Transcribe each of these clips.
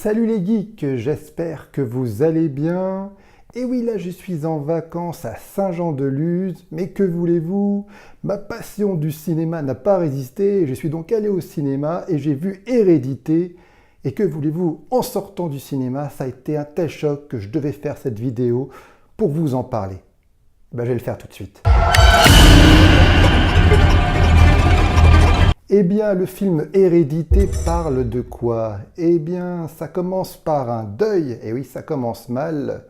Salut les geeks, j'espère que vous allez bien. Et oui, là je suis en vacances à Saint-Jean-de-Luz, mais que voulez-vous? Ma passion du cinéma n'a pas résisté, je suis donc allé au cinéma et j'ai vu Hérédité. Et que voulez-vous, en sortant du cinéma, ça a été un tel choc que je devais faire cette vidéo pour vous en parler. Je vais le faire tout de suite. Eh bien, le film Hérédité parle de quoi? Eh bien, ça commence par un deuil, et oui, ça commence mal,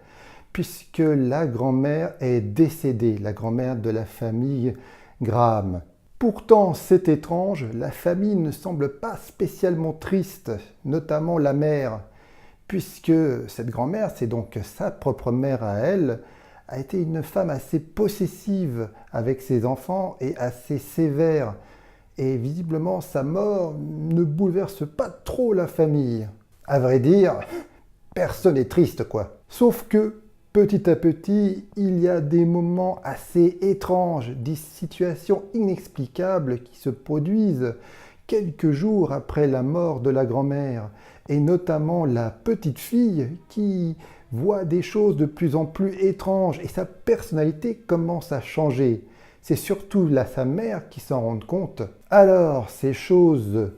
puisque la grand-mère est décédée, la grand-mère de la famille Graham. Pourtant, c'est étrange, la famille ne semble pas spécialement triste, notamment la mère, puisque cette grand-mère, c'est donc sa propre mère à elle, a été une femme assez possessive avec ses enfants et assez sévère. Et visiblement, sa mort ne bouleverse pas trop la famille. À vrai dire, personne n'est triste, quoi. Sauf que, petit à petit, il y a des moments assez étranges, des situations inexplicables qui se produisent quelques jours après la mort de la grand-mère, et notamment la petite fille qui voit des choses de plus en plus étranges, et sa personnalité commence à changer. C'est surtout là sa mère qui s'en rend compte. Alors, ces choses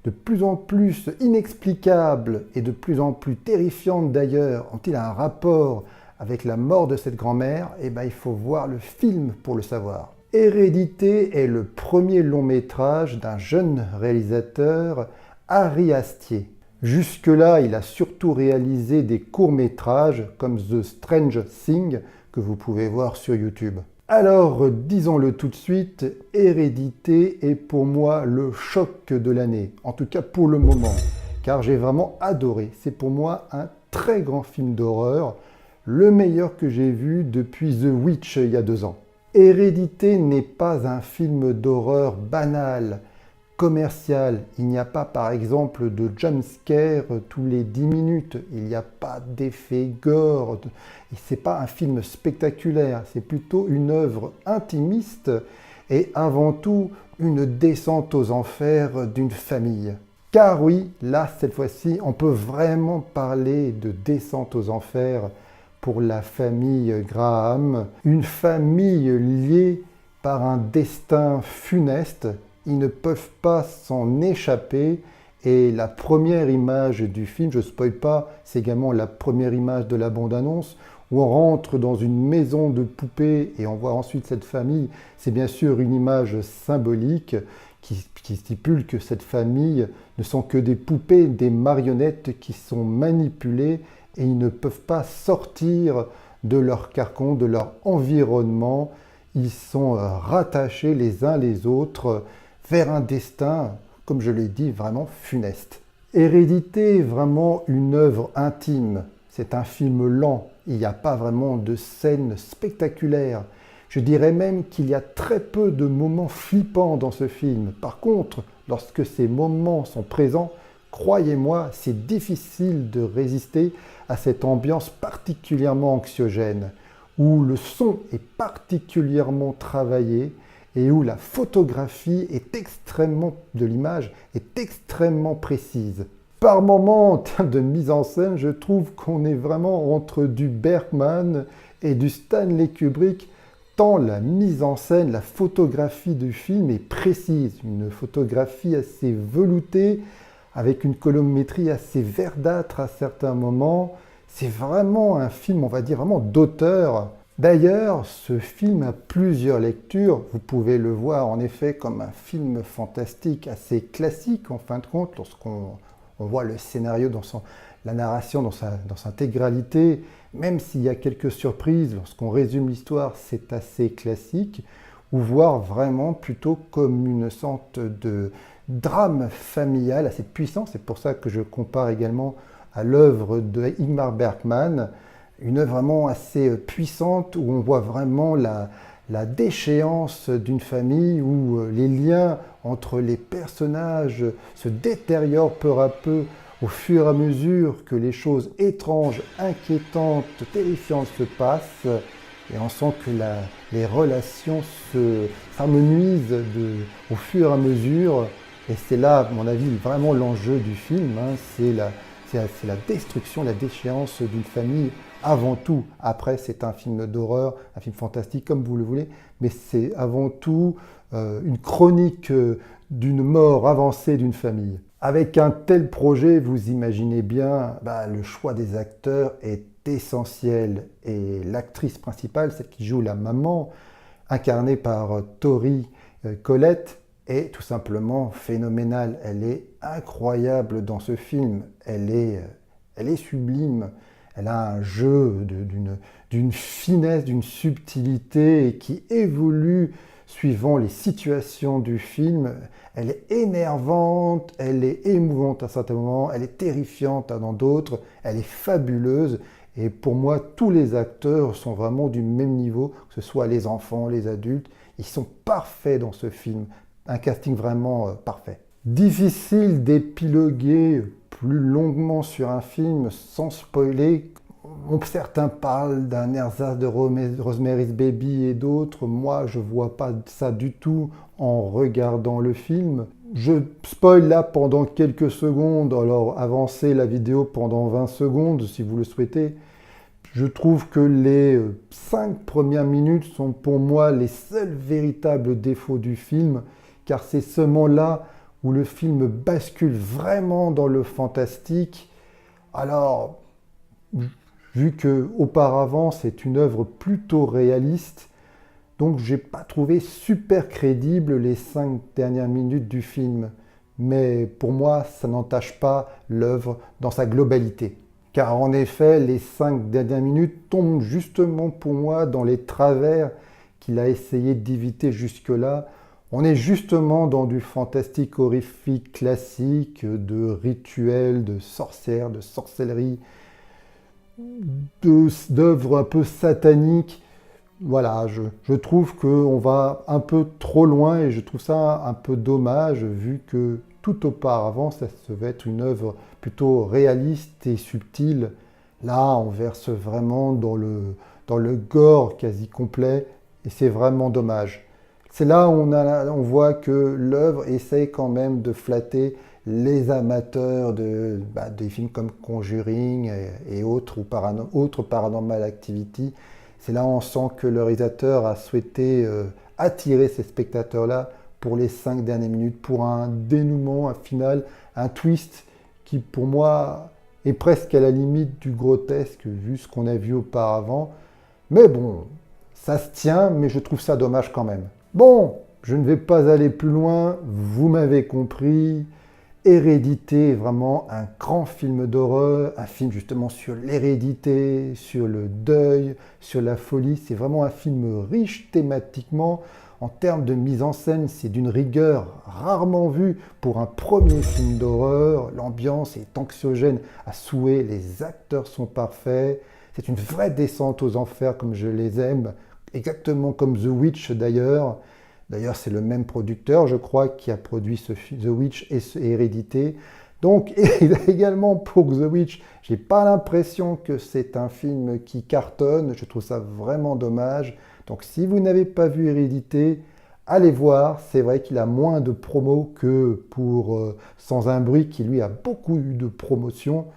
de plus en plus inexplicables et de plus en plus terrifiantes d'ailleurs, ont-ils un rapport avec la mort de cette grand-mère? Eh bien, il faut voir le film pour le savoir. Hérédité est le premier long métrage d'un jeune réalisateur, Ari Astier. Jusque-là, il a surtout réalisé des courts-métrages comme The Strange Thing que vous pouvez voir sur YouTube. Alors, disons-le tout de suite, Hérédité est pour moi le choc de l'année, en tout cas pour le moment, car j'ai vraiment adoré. C'est pour moi un très grand film d'horreur, le meilleur que j'ai vu depuis The Witch il y a 2 ans. Hérédité n'est pas un film d'horreur banal, commercial. Il n'y a pas par exemple de jumpscare tous les 10 minutes, il n'y a pas d'effet gore. C'est pas un film spectaculaire, c'est plutôt une œuvre intimiste et avant tout une descente aux enfers d'une famille. Car oui, là cette fois-ci, on peut vraiment parler de descente aux enfers pour la famille Graham, une famille liée par un destin funeste. Ils ne peuvent pas s'en échapper et la première image du film, je ne spoil pas, c'est également la première image de la bande-annonce où on rentre dans une maison de poupées et on voit ensuite cette famille. C'est bien sûr une image symbolique qui stipule que cette famille ne sont que des poupées, des marionnettes qui sont manipulées et ils ne peuvent pas sortir de leur carcan, de leur environnement. Ils sont rattachés les uns les autres vers un destin, comme je l'ai dit, vraiment funeste. Hérédité est vraiment une œuvre intime. C'est un film lent. Il n'y a pas vraiment de scènes spectaculaires. Je dirais même qu'il y a très peu de moments flippants dans ce film. Par contre, lorsque ces moments sont présents, croyez-moi, c'est difficile de résister à cette ambiance particulièrement anxiogène, où le son est particulièrement travaillé, et où la photographie de l'image est extrêmement précise. Par moments, en termes de mise en scène, je trouve qu'on est vraiment entre du Bergman et du Stanley Kubrick, tant la mise en scène, la photographie du film est précise. Une photographie assez veloutée, avec une colorimétrie assez verdâtre à certains moments. C'est vraiment un film, on va dire, vraiment d'auteur. D'ailleurs, ce film a plusieurs lectures. Vous pouvez le voir en effet comme un film fantastique assez classique en fin de compte, lorsqu'on voit le scénario la narration dans sa intégralité, même s'il y a quelques surprises, lorsqu'on résume l'histoire, c'est assez classique, ou voir vraiment plutôt comme une sorte de drame familial assez puissant. C'est pour ça que je compare également à l'œuvre de Ingmar Bergman, une œuvre vraiment assez puissante où on voit vraiment la déchéance d'une famille, où les liens entre les personnages se détériorent peu à peu au fur et à mesure que les choses étranges, inquiétantes, terrifiantes se passent. Et on sent que les relations s'harmonisent au fur et à mesure. Et c'est là, à mon avis, vraiment l'enjeu du film. C'est c'est la destruction, la déchéance d'une famille avant tout. Après, c'est un film d'horreur, un film fantastique, comme vous le voulez, mais c'est avant tout une chronique d'une mort avancée d'une famille. Avec un tel projet, vous imaginez bien, le choix des acteurs est essentiel. Et l'actrice principale, celle qui joue la maman, incarnée par Tori Collette, est tout simplement phénoménale. Elle est incroyable dans ce film. Elle est sublime. Elle a un jeu d'une finesse, d'une subtilité qui évolue suivant les situations du film. Elle est énervante, elle est émouvante à certains moments, elle est terrifiante dans d'autres, elle est fabuleuse. Et pour moi, tous les acteurs sont vraiment du même niveau, que ce soit les enfants, les adultes. Ils sont parfaits dans ce film. Un casting vraiment parfait. Difficile d'épiloguer plus longuement sur un film sans spoiler. Certains parlent d'un ersatz de Rosemary's Baby et d'autres. Moi, je ne vois pas ça du tout en regardant le film. Je spoil là pendant quelques secondes, alors avancez la vidéo pendant 20 secondes si vous le souhaitez. Je trouve que les 5 premières minutes sont pour moi les seuls véritables défauts du film, car c'est seulement là où le film bascule vraiment dans le fantastique. Alors, vu qu'auparavant c'est une œuvre plutôt réaliste, donc j'ai pas trouvé super crédible les 5 dernières minutes du film. Mais pour moi, ça n'entache pas l'œuvre dans sa globalité. Car en effet, les 5 dernières minutes tombent justement pour moi dans les travers qu'il a essayé d'éviter jusque-là. On est justement dans du fantastique horrifique classique, de rituels, de sorcières, de sorcellerie, d'œuvres un peu sataniques. Voilà, je trouve qu'on va un peu trop loin et je trouve ça un peu dommage vu que tout auparavant, ça devait être une œuvre plutôt réaliste et subtile. Là, on verse vraiment dans le gore quasi complet et c'est vraiment dommage. C'est là où on voit que l'œuvre essaye quand même de flatter les amateurs des films comme Conjuring et autres, ou autres Paranormal Activity. C'est là où on sent que le réalisateur a souhaité attirer ces spectateurs-là pour les 5 dernières minutes, pour un dénouement, un final, un twist qui pour moi est presque à la limite du grotesque vu ce qu'on a vu auparavant. Mais bon, ça se tient, mais je trouve ça dommage quand même. Bon, je ne vais pas aller plus loin, vous m'avez compris. Hérédité est vraiment un grand film d'horreur, un film justement sur l'hérédité, sur le deuil, sur la folie. C'est vraiment un film riche thématiquement. En termes de mise en scène, c'est d'une rigueur rarement vue pour un premier film d'horreur. L'ambiance est anxiogène à souhait, les acteurs sont parfaits. C'est une vraie descente aux enfers comme je les aime, exactement comme The Witch d'ailleurs. D'ailleurs, c'est le même producteur, je crois, qui a produit The Witch et Hérédité. Donc, également pour The Witch, j'ai pas l'impression que c'est un film qui cartonne. Je trouve ça vraiment dommage. Donc, si vous n'avez pas vu Hérédité, allez voir. C'est vrai qu'il a moins de promos que pour Sans un bruit, qui lui a beaucoup eu de promotion.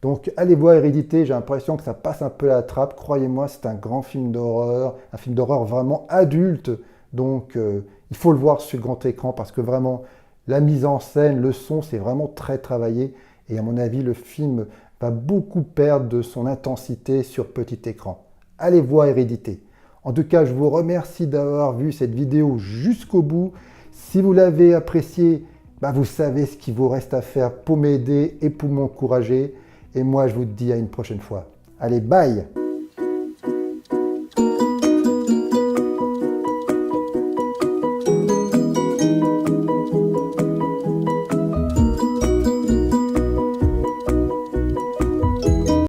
Donc, allez voir Hérédité. J'ai l'impression que ça passe un peu à la trappe. Croyez-moi, c'est un grand film d'horreur. Un film d'horreur vraiment adulte. Donc, il faut le voir sur le grand écran parce que vraiment, la mise en scène, le son, c'est vraiment très travaillé. Et à mon avis, le film va beaucoup perdre de son intensité sur petit écran. Allez voir Hérédité. En tout cas, je vous remercie d'avoir vu cette vidéo jusqu'au bout. Si vous l'avez appréciée, vous savez ce qu'il vous reste à faire pour m'aider et pour m'encourager. Et moi, je vous dis à une prochaine fois. Allez, bye!